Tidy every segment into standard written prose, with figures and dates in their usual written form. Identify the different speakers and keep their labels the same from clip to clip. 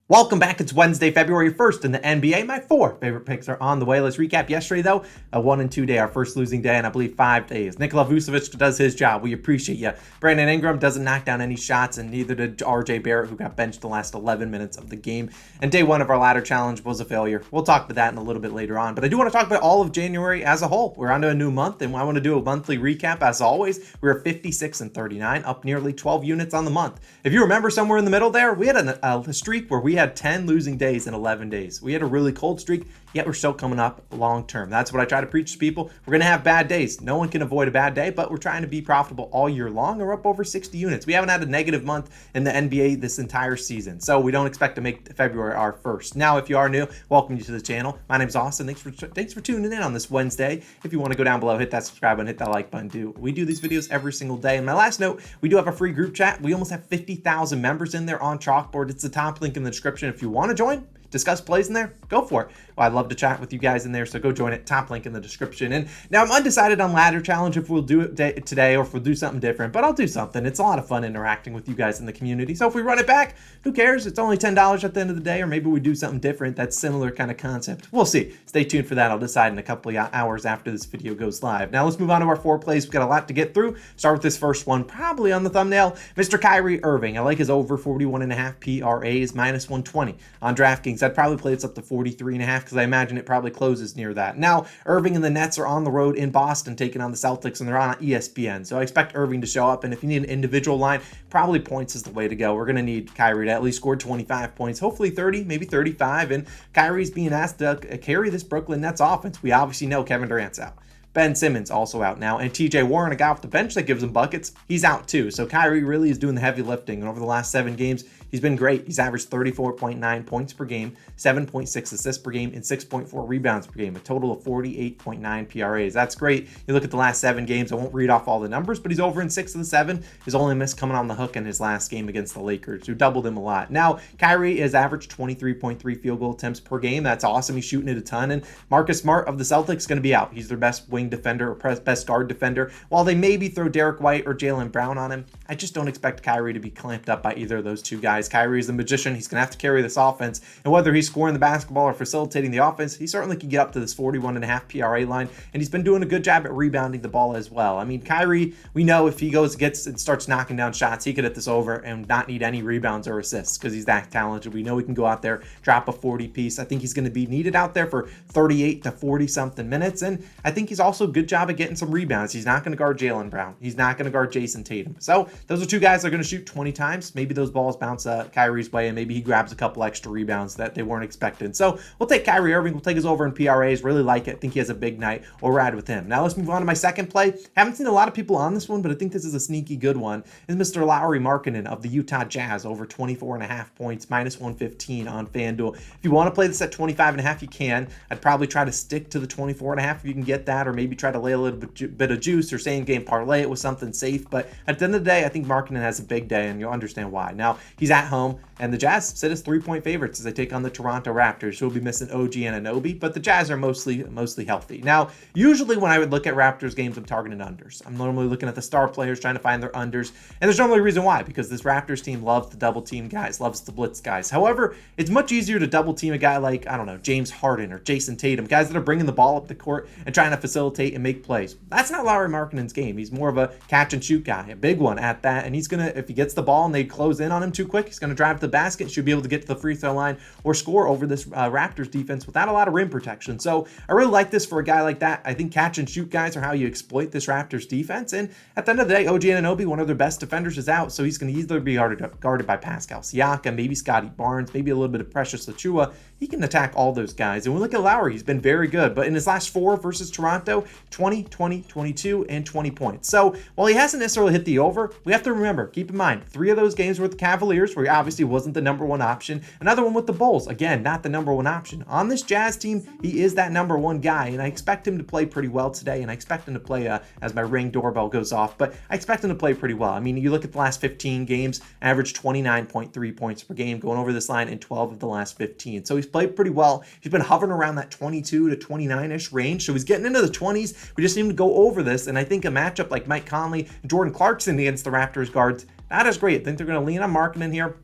Speaker 1: Welcome back. It's Wednesday, February 1st in the NBA. My four favorite picks are on the way. Let's recap yesterday, though. A 1-2 day, our first losing day in, I believe, 5 days. Nikola Vucevic does his job. We appreciate you. Brandon Ingram doesn't knock down any shots, and neither did RJ Barrett, who got benched the last 11 minutes of the game. And day one of our ladder challenge was a failure. We'll talk about that in a little bit later on. But I do want to talk about all of January as a whole. We're on to a new month, and I want to do a monthly recap. As always, we were 56-39, up nearly 12 units on the month. If you remember somewhere in the middle there, we had a streak where we had 10 losing days in 11 days. We had a really cold streak, yet we're still coming up long term. That's what I try to preach to people. We're going to have bad days. No one can avoid a bad day, but we're trying to be profitable all year long. We're up over 60 units. We haven't had a negative month in the NBA this entire season, so we don't expect to make February our first. Now, if you are new, welcome you to the channel. My name's Austin. Thanks for tuning in on this Wednesday. If you want to go down below, hit that subscribe button, hit that like button. We do these videos every single day. And my last note, we do have a free group chat. We almost have 50,000 members in there on Chalkboard. It's the top link in the description. If you want to join, discuss plays in there, go for it. Well, I'd love to chat with you guys in there, so go join it. Top link in the description. And now I'm undecided on ladder challenge if we'll do it today or if we'll do something different, but I'll do something. It's a lot of fun interacting with you guys in the community. So if we run it back, who cares? It's only $10 at the end of the day, or maybe we do something different. That's similar kind of concept. We'll see. Stay tuned for that. I'll decide in a couple of hours after this video goes live. Now let's move on to our four plays. We've got a lot to get through. Start with this first one, probably on the thumbnail. Mr. Kyrie Irving. I like his over 41.5 PRAs, minus 120 on DraftKings. I'd probably play it's up to 43.5 because I imagine it probably closes near that. Now, Irving and the Nets are on the road in Boston taking on the Celtics, and they're on ESPN. So I expect Irving to show up, and if you need an individual line, probably points is the way to go. We're going to need Kyrie to at least score 25 points, hopefully 30, maybe 35, and Kyrie's being asked to carry this Brooklyn Nets offense. We obviously know Kevin Durant's out. Ben Simmons also out now, and TJ Warren, a guy off the bench that gives him buckets, he's out too. So Kyrie really is doing the heavy lifting, and over the last 7 games, he's been great. He's averaged 34.9 points per game, 7.6 assists per game, and 6.4 rebounds per game, a total of 48.9 PRAs. That's great. You look at the last 7 games, I won't read off all the numbers, but he's over in 6 of the 7. His only miss coming on the hook in his last game against the Lakers, who doubled him a lot. Now, Kyrie has averaged 23.3 field goal attempts per game. That's awesome. He's shooting it a ton, and Marcus Smart of the Celtics is going to be out. He's their best wing defender or best guard defender. While they maybe throw Derek White or Jaylen Brown on him, I just don't expect Kyrie to be clamped up by either of those two guys. Kyrie is the magician. He's going to have to carry this offense, and whether he's scoring the basketball or facilitating the offense, he certainly can get up to this 41.5 PRA line, and he's been doing a good job at rebounding the ball as well. I mean, Kyrie, we know if he gets and starts knocking down shots, he could hit this over and not need any rebounds or assists because he's that talented. We know he can go out there, drop a 40 piece. I think he's going to be needed out there for 38 to 40 something minutes, and I think he's also a good job at getting some rebounds. He's not going to guard Jaylen Brown. He's not going to guard Jason Tatum. So those are two guys that are going to shoot 20 times. Maybe those balls bounce Kyrie's way, and maybe he grabs a couple extra rebounds that they weren't expecting. So we'll take Kyrie Irving. We'll take his over in PRAs. Really like it. Think he has a big night. We'll ride with him. Now let's move on to my second play. Haven't seen a lot of people on this one, but I think this is a sneaky good one. Is Mr. Lauri Markkanen of the Utah Jazz, over 24.5 points, minus 115 on FanDuel. If you want to play this at 25.5, you can. I'd probably try to stick to the 24.5 if you can get that, or maybe try to lay a little bit of juice or same game parlay it with something safe. But at the end of the day, I think Markkanen has a big day, and you'll understand why. Now, he's at home, and the Jazz sit as 3-point favorites as they take on the Toronto Raptors, who will be missing OG and Anunoby, but the Jazz are mostly healthy. Now, usually when I would look at Raptors games, I'm targeting unders. I'm normally looking at the star players, trying to find their unders, and there's normally a reason why, because this Raptors team loves to double team guys, loves to blitz guys. However, it's much easier to double team a guy like, I don't know, James Harden or Jason Tatum, guys that are bringing the ball up the court and trying to facilitate and make plays. That's not Lauri Markkanen's game. He's more of a catch and shoot guy, a big one at that, and he's gonna, if he gets the ball and they close in on him too quick, he's gonna drive to the basket, should be able to get to the free throw line or score over this Raptors defense without a lot of rim protection. So I really like this for a guy like that. I think catch and shoot guys are how you exploit this Raptors defense, and at the end of the day, OG Anunoby, one of their best defenders, is out, so he's going to either be guarded by Pascal Siakam, maybe Scotty Barnes, maybe a little bit of Precious Achiuwa. He can attack all those guys. And we look at Lauri, he's been very good, but in his last 4 versus Toronto, 20, 20, 22, and 20 points. So while he hasn't necessarily hit the over, we have to remember, keep in mind, 3 of those games were with the Cavaliers, where he obviously wasn't the number 1 option. Another one with the Bulls, again, not the number 1 option. On this Jazz team, he is that number 1 guy, and I expect him to play pretty well today, and I expect him to play, as my Ring doorbell goes off, but I expect him to play pretty well. I mean, you look at the last 15 games, averaged 29.3 points per game, going over this line in 12 of the last 15. So he's played pretty well. He's been hovering around that 22 to 29-ish range, so he's getting into the 20s. We just need him to go over this, and I think a matchup like Mike Conley and Jordan Clarkson against the Raptors guards, not as great. I think they're going to lean on Markkanen here.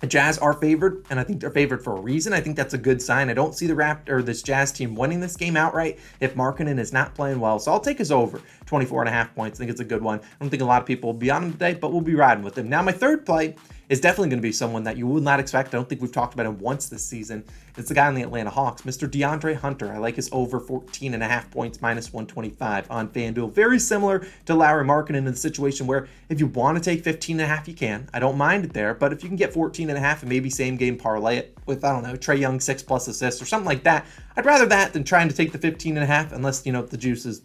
Speaker 1: The Jazz are favored, and I think they're favored for a reason. I think that's a good sign. I don't see this Jazz team winning this game outright if Markkanen is not playing well. So I'll take his over 24.5 points. I think it's a good one. I don't think a lot of people will be on him today, but we'll be riding with him. Now, my third play is definitely going to be someone that you would not expect. I don't think we've talked about him once this season. It's the guy on the Atlanta Hawks, Mr. DeAndre Hunter. I like his over 14.5 points, minus 125 on FanDuel. Very similar to Lauri Markkanen in the situation where if you want to take 15.5, you can. I don't mind it there, but if you can get 14.5 and maybe same game parlay it with, I don't know, Trae Young 6+ assists or something like that, I'd rather that than trying to take the 15.5 unless, the juice is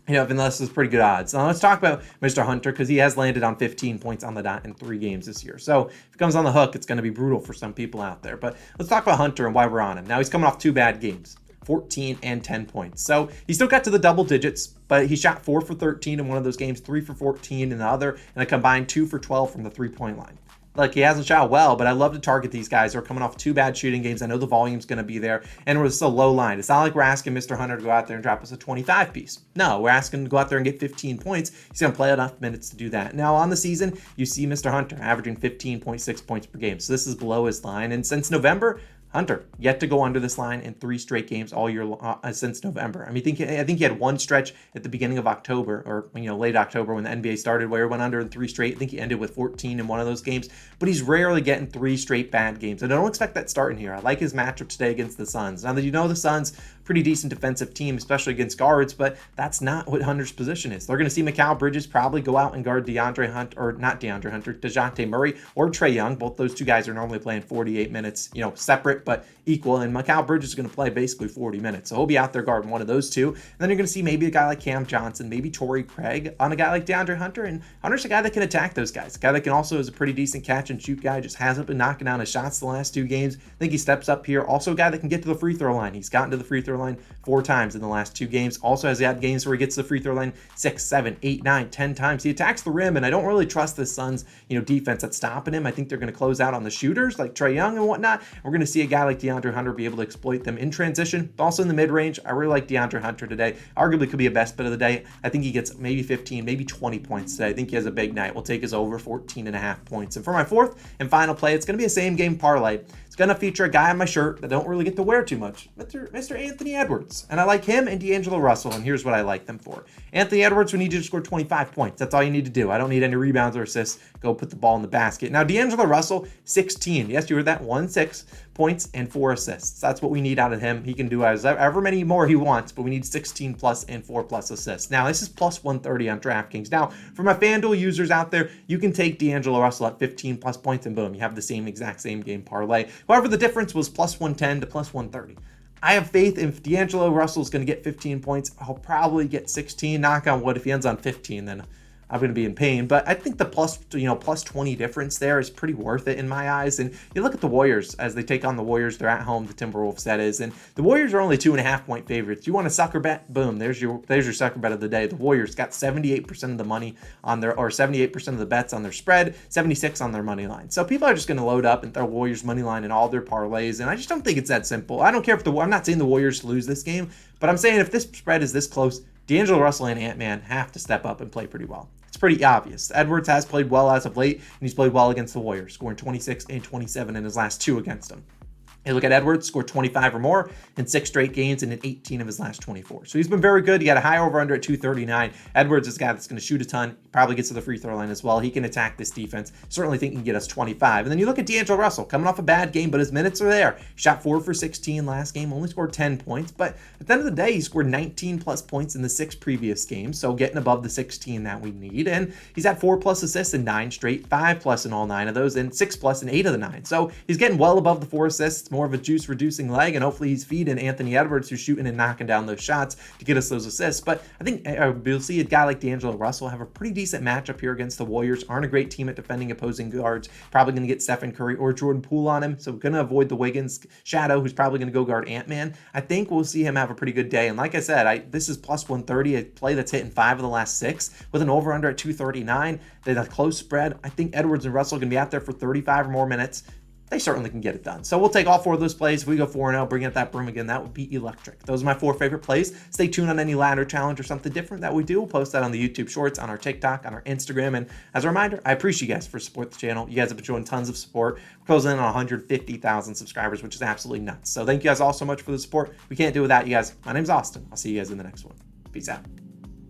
Speaker 1: unless it's pretty good odds. Now let's talk about Mr. Hunter because he has landed on 15 points on the dot in 3 games this year. So if he comes on the hook, it's going to be brutal for some people out there. But let's talk about Hunter and why we're on him. Now he's coming off 2 bad games, 14 and 10 points. So he still got to the double digits, but he shot 4 for 13 in one of those games, 3 for 14 in the other, and a combined 2 for 12 from the 3-point line. Like, he hasn't shot well, but I love to target these guys who are coming off 2 bad shooting games. I know the volume's going to be there, and we're still low line. It's not like we're asking Mr. Hunter to go out there and drop us a 25 piece. No, we're asking him to go out there and get 15 points. He's going to play enough minutes to do that. Now, on the season, you see Mr. Hunter averaging 15.6 points per game. So this is below his line. And since November, Hunter yet to go under this line in 3 straight games all year since November. I mean, I think he had one stretch at the beginning of October, or late October when the NBA started, where he went under in 3 straight. I think he ended with 14 in one of those games, but he's rarely getting 3 straight bad games. And I don't expect that starting here. I like his matchup today against the Suns. Now that the Suns, pretty decent defensive team, especially against guards, but that's not what Hunter's position is. They're going to see Mikal Bridges probably go out and guard DeJounte Murray or Trae Young. Both those 2 guys are normally playing 48 minutes, separate but equal, and Mikal Bridges is going to play basically 40 minutes. So he'll be out there guarding one of those 2. And then you're going to see maybe a guy like Cam Johnson, maybe Torrey Craig on a guy like DeAndre Hunter, and Hunter's a guy that can attack those guys. A guy that can also is a pretty decent catch and shoot guy, just hasn't been knocking down his shots the last 2 games. I think he steps up here. Also a guy that can get to the free throw line. He's gotten to the free throw line 4 times in the last 2 games. Also has had games where he gets to the free throw line 6, 7, 8, 9, 10 times. He attacks the rim, and I don't really trust the Suns, defense that's stopping him. I think they're going to close out on the shooters like Trae Young and whatnot. We're going to see a guy like DeAndre Hunter be able to exploit them in transition, but also in the mid-range. I really like DeAndre Hunter today. Arguably could be a best bet of the day. I think he gets maybe 15, maybe 20 points today. I think he has a big night. We'll take his over 14.5 points. And for my 4th and final play, it's going to be a same game parlay. It's going to feature a guy on my shirt that I don't really get to wear too much, Mr. Anthony Edwards. And I like him and D'Angelo Russell, and here's what I like them for. Anthony Edwards, we need you to score 25 points. That's all you need to do. I don't need any rebounds or assists. Go put the ball in the basket. Now, D'Angelo Russell, 16. Yes, you heard that. 6 points and 4 assists. That's what we need out of him. He can do however many more he wants, but we need 16 plus and 4 plus assists. Now, this is plus 130 on DraftKings. Now, for my FanDuel users out there, you can take D'Angelo Russell at 15 plus points, and boom, you have the exact same game parlay. However, the difference was plus 110 to plus 130. I have faith if D'Angelo Russell is going to get 15 points, I'll probably get 16. Knock on wood. If he ends on 15, then I'm going to be in pain. But I think the plus 20 difference there is pretty worth it in my eyes. And you look at the Warriors as they take on the Warriors. They're at home, the Timberwolves, that is. And the Warriors are only 2.5 point favorites. You want a sucker bet? Boom. There's your sucker bet of the day. The Warriors got 78% of the money on their, or 78% of the bets on their spread, 76 on their money line. So people are just going to load up and throw Warriors money line in all their parlays. And I just don't think it's that simple. I don't care if I'm not saying the Warriors lose this game, but I'm saying if this spread is this close, D'Angelo Russell and Ant-Man have to step up and play pretty well. It's pretty obvious. Edwards has played well as of late, and he's played well against the Warriors, scoring 26 and 27 in his last 2 against them. Hey, look at Edwards, scored 25 or more in 6 straight games and in 18 of his last 24. So he's been very good. He got a high over-under at 239. Edwards is a guy that's going to shoot a ton, probably gets to the free throw line as well. He can attack this defense. Certainly think he can get us 25. And then you look at D'Angelo Russell, coming off a bad game, but his minutes are there. He shot 4 for 16 last game, only scored 10 points. But at the end of the day, he scored 19 plus points in the 6 previous games, so getting above the 16 that we need. And he's had 4 plus assists in 9 straight, 5 plus in all 9 of those, and 6 plus in 8 of the 9. So he's getting well above the 4 assists, more of a juice-reducing leg, and hopefully he's feeding Anthony Edwards, who's shooting and knocking down those shots to get us those assists. But I think we'll see a guy like D'Angelo Russell have a pretty decent matchup here against the Warriors. Aren't a great team at defending opposing guards. Probably going to get Stephen Curry or Jordan Poole on him, so going to avoid the Wiggins shadow, who's probably going to go guard Ant-Man. I think we'll see him have a pretty good day. And like I said, this is plus 130, a play that's hitting 5 of the last 6 with an over-under at 239. They're a close spread. I think Edwards and Russell are going to be out there for 35 or more minutes. they certainly can get it done. So we'll take all 4 of those plays. If we go 4-0, bring out that broom again, that would be electric. Those are my 4 favorite plays. Stay tuned on any ladder challenge or something different that we do. We'll post that on the YouTube Shorts, on our TikTok, on our Instagram. And as a reminder, I appreciate you guys for support the channel. You guys have been showing tons of support. We're closing in on 150,000 subscribers, which is absolutely nuts. So thank you guys all so much for the support. We can't do without you guys. My name's Austin. I'll see you guys in the next one. Peace out.